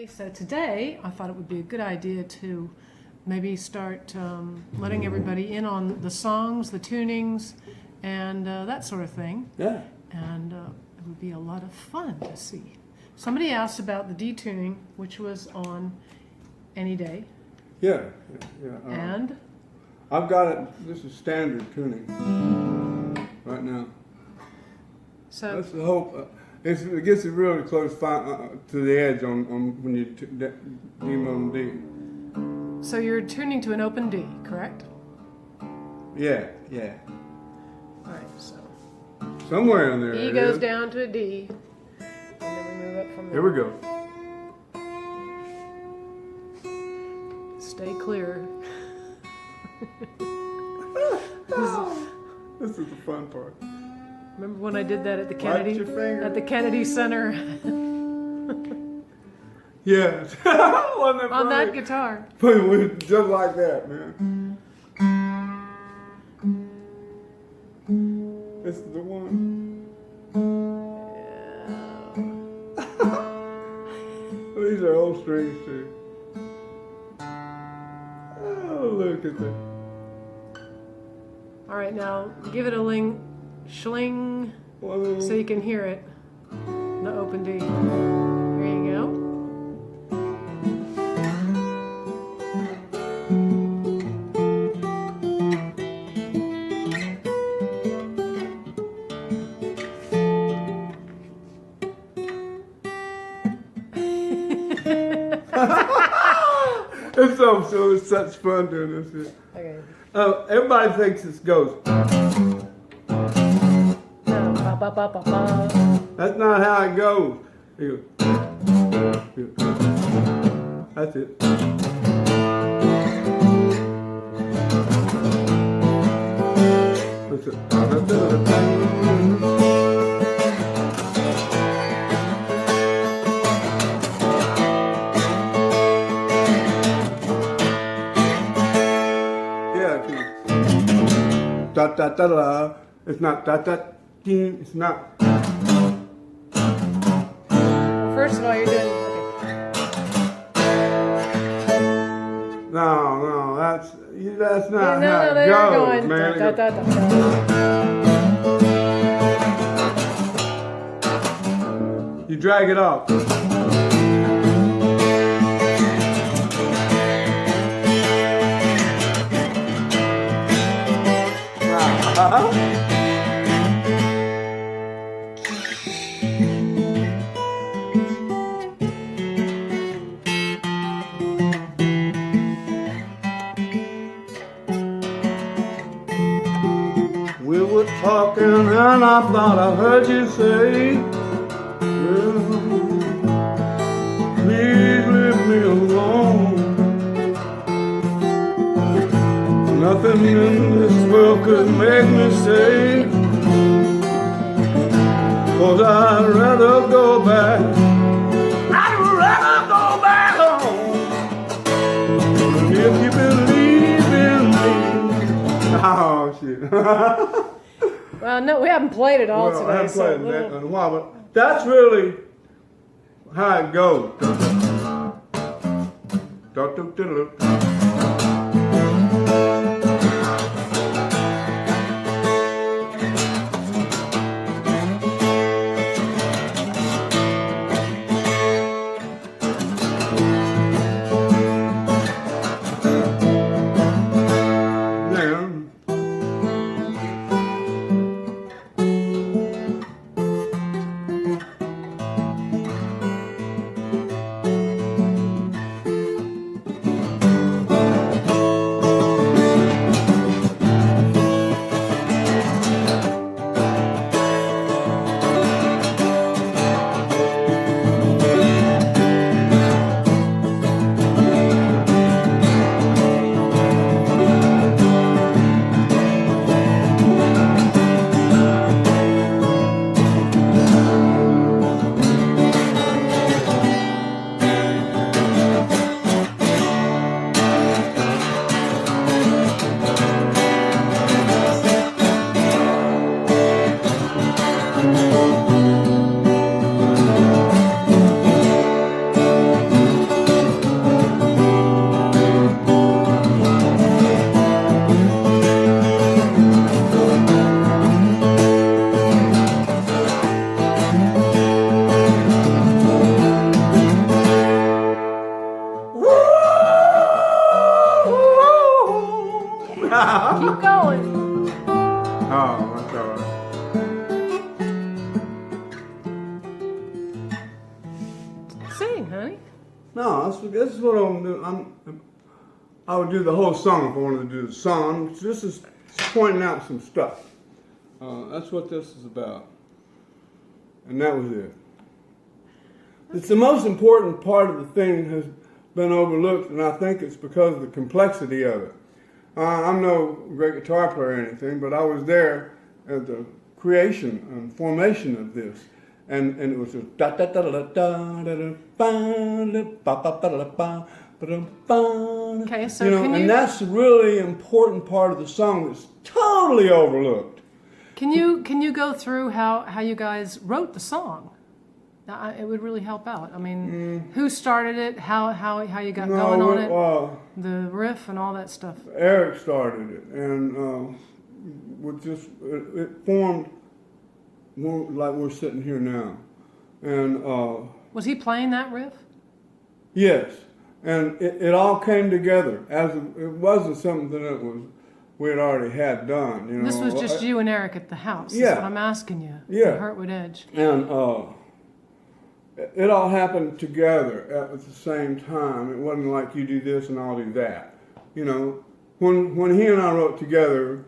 So today I thought it would be a good idea to maybe start letting everybody in on the songs, the tunings, and that sort of thing. Yeah. And it would be a lot of fun to see. Somebody asked about the detuning, which was on Anyday. Yeah. And I've got it. This is standard tuning right now. so That's the hope. It gets it really close to the edge on when you D on D. so you're tuning to an open D, correct? Yeah, yeah. All right, so Somewhere in there. E it goes is. down to a D, and then we move up from there. Here we go. Stay clear. This is the fun part. Remember when I did that at the Watch Kennedy your finger. at the Kennedy Center Yeah. Wasn't it on that funny? guitar? Just like that, man. This is the one. These are old strings too. Oh, look at that. All right, now give it a schling Whoa. so you can hear it. The open D. There you go. It's such fun doing this shit. Okay. Everybody thinks it goes. No, ba, ba, ba, ba, ba. That's not how it goes. It goes. That's it. That's it. Da da da da. It's not da da. It's not. First of all, you're doing No, that's not no, how no, it they're goes, going man. da, da, da, da. You drag it off. We were talking and I thought I heard you say, well, please leave me alone. Nothing in this world could make me stay, 'cause I'd rather go back. I'd rather go back home. And if you believe in me. Oh shit. Well, no, we haven't played it all Well, I today. haven't So played that in a while, but that's really how it goes. Sing, honey. No, this is what I'm doing. I would do the whole song if I wanted to do the song. This is pointing out some stuff. That's what this is about. And that was it. It's the most important part of the thing has been overlooked, and I think it's because of the complexity of it. I'm no great guitar player or anything, but I was there at the creation and formation of this. And it was a da da da da da da da da. Okay, so and that's a really important part of the song that's totally overlooked. Can you go through how you guys wrote the song? It would really help out. I mean, who started it? How you got going on it? The riff and all that stuff. Eric started it, and it formed more like we're sitting here now. And was he playing that riff? yes, and it all came together it wasn't something that we had already had done. You know, This was just you and Eric at the house. Yeah. That's what I'm asking you. Yeah. The Hurtwood Edge. And it all happened together at the same time. It wasn't like you do this and I'll do that. You know, when he and I wrote together,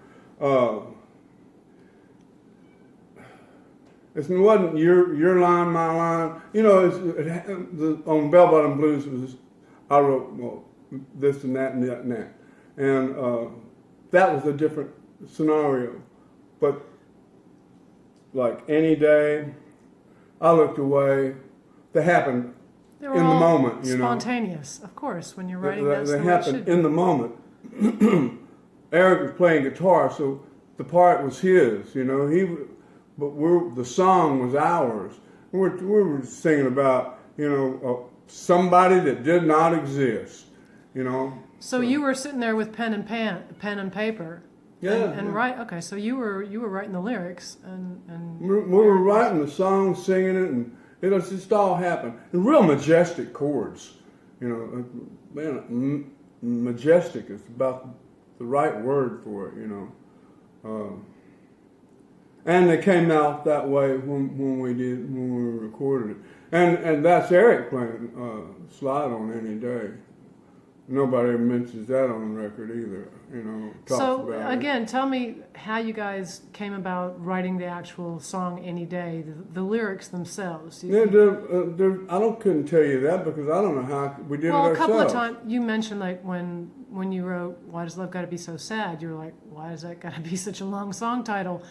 it wasn't your line, my line. You know, on Bell Bottom Blues I wrote this and that and that and that, and that was a different scenario. But like Anyday, I looked away. They happened They were in the all moment, you know. spontaneous, of course, when you're writing They that's the way it happened should be. in the moment. Eric was playing guitar, so the part was his, you know. The song was ours. We were singing about, you know, somebody that did not exist, you know. So you were sitting there with pen and paper. Yeah. And write. Okay, so you were writing the lyrics and We were writing the song, singing it, and it was just all happened. And real majestic chords, you know. Man, majestic is about the right word for it, you know. And they came out that way when we recorded it. And that's Eric playing slide on Anyday. Nobody ever mentions that on the record either, you know. So about again, tell me how you guys came about writing the actual song Anyday, the lyrics themselves. Yeah, couldn't tell you that because I don't know how we did it Well, a ourselves. couple of times you mentioned like when you wrote "Why Does Love Got to Be So Sad?" You were like, "Why does that got to be such a long song title?"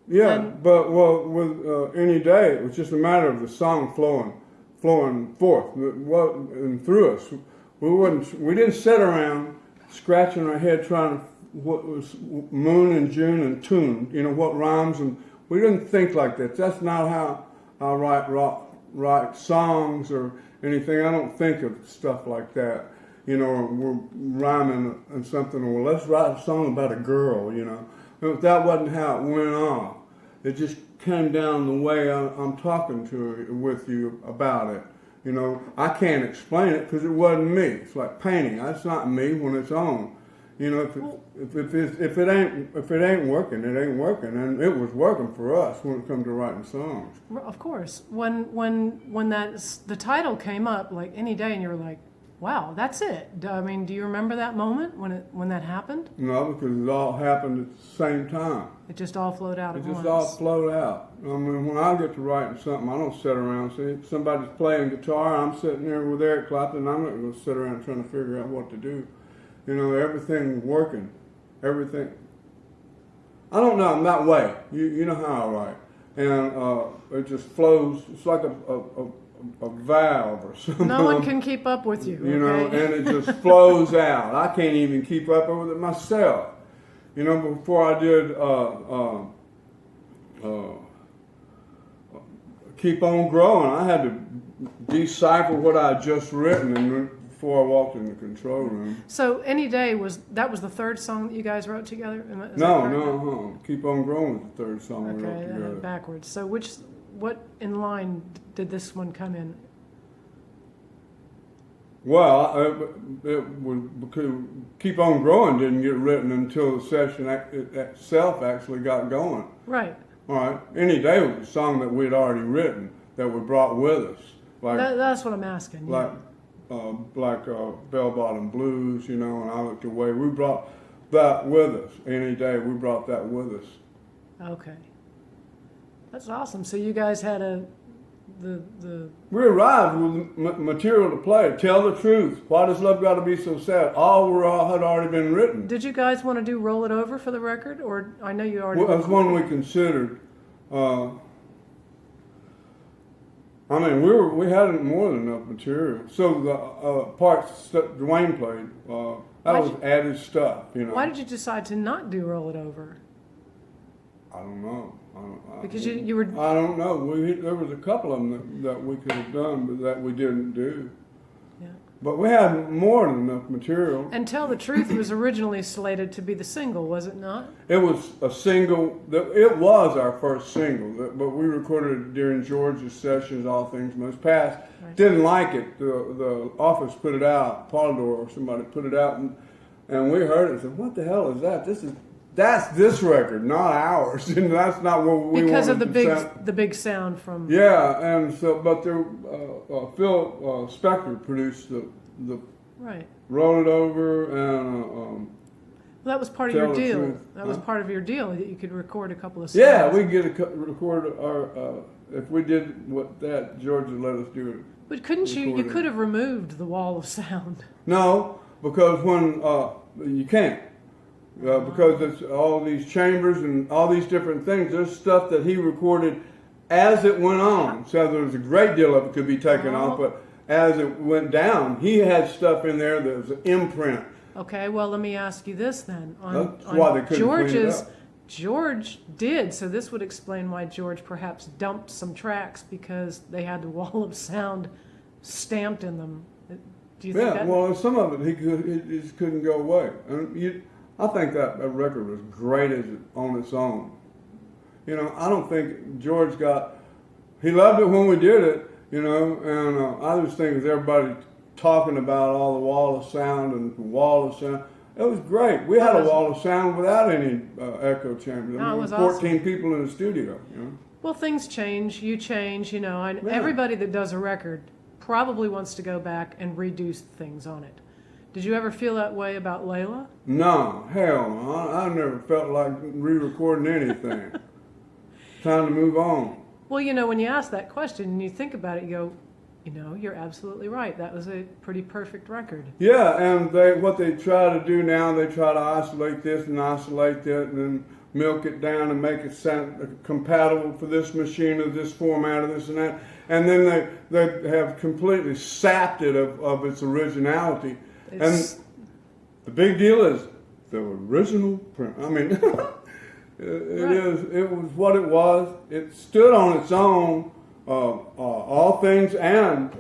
Yeah, And- but with Anyday, it was just a matter of the song flowing forth and through us. We didn't sit around scratching our head trying to what was moon and June and tune, you know, what rhymes, and we didn't think like that. That's not how I write songs or anything. I don't think of stuff like that. You know, we're rhyming and something, or let's write a song about a girl, you know. That wasn't how it went off. It just came down the way I'm talking with you about it. You know, I can't explain it because it wasn't me. It's like painting. That's not me when it's on. You know, if it ain't working, it ain't working, and it was working for us when it comes to writing songs. Of course, when the title came up, like Anyday, and you were like, "Wow, that's it." I mean, do you remember that moment when that happened? No, because it all happened at the same time. It just all flowed out at It once. just all flowed out. I mean, when I get to writing something, I don't sit around. See, if somebody's playing guitar, I'm sitting there with Eric Clapton, I'm not going to sit around trying to figure out what to do. You know, everything working. Everything. I don't know, I'm that way. You know how I write. And it just flows. It's like a valve or something. No one can keep up with you. You know, okay? and it just flows out. I can't even keep up with it myself. You know, before I did Keep On Growing, I had to decipher what I had just written and before I walked in the control room. So Anyday was the third song that you guys wrote together? Is that No, correct? Keep On Growing was the third song we wrote Okay, together. backwards. So what in line did this one come in? Well, it was because Keep On Growing didn't get written until the session itself actually got going. Right. All right. Anyday was a song that we'd already written that we brought with us. like That's what I'm asking. like Bell Bottom Blues, you know, and I Looked Away. We brought that with us. Any Day, we brought that with us. Okay. That's awesome. So you guys had the We arrived with material to play. Tell the Truth. Why Does Love Gotta Be So Sad? All had already been written. Did you guys want to do Roll It Over for the record, or I know you already? Well, that's one we considered. I mean, we had more than enough material. So the parts that Dwayne played, that was added stuff, you know. Why did you decide to not do Roll It Over? I don't know. Because you were. I don't know. There was a couple of them that we could have done, but that we didn't do. Yeah. But we had more than enough material. And Tell the Truth was originally slated to be the single, was it not? It was a single. It was our first single, but we recorded it during George's sessions, All Things Must Pass. Right. Didn't like it. The office put it out, Polydor or somebody put it out, and we heard it and said, "What the hell is that? That's this record, not ours." And that's not what we because wanted of the big sound from. Yeah, and so but Phil Spector produced the Right. Roll It Over and Well, that was part of Tell your the deal. Truth. That was Huh? part of your deal that you could record a couple of songs. yeah, we could get record our if we did that George would let us do it. But couldn't you? You recorded. could have removed the wall of sound. No, because when you can't. Because it's all these chambers and all these different things. There's stuff that he recorded as it went on. So there was a great deal of it could be taken off, but as it went down, he had stuff in there that was an imprint. Okay, well, let me ask you this then. That's why they couldn't clean it up. George did, so this would explain why George perhaps dumped some tracks because they had the wall of sound stamped in them. Do you think that? Well, some of it he just couldn't go away. I think that record was great on its own. You know, I don't think George he loved it when we did it, you know, and I just think with everybody talking about all the wall of sound and the wall of sound, it was great. We had a wall of sound without any echo chambers. No, it was 14 people in the studio, you know. Well, things change, you change, you know, and everybody that does a record probably wants to go back and redo things on it. Did you ever feel that way about Layla? No, hell no. I never felt like re-recording anything. Time to move on. Well, you know, when you ask that question and you think about it, you go, you know, you're absolutely right. That was a pretty perfect record. Yeah, and what they try to do now, they try to isolate this and isolate that and then milk it down and make it sound compatible for this machine or this format or this and that. And then they have completely sapped it of its originality. And the big deal is the original print. I mean, it was what it was. It stood on its own, All Things and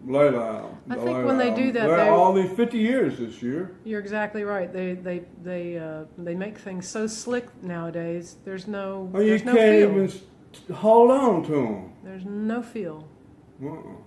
Layla. I think when they do that, all these 50 years this year. You're exactly right. They make things so slick nowadays. There's no. Well, you there's can't no feel. even hold on to them. There's no feel. No.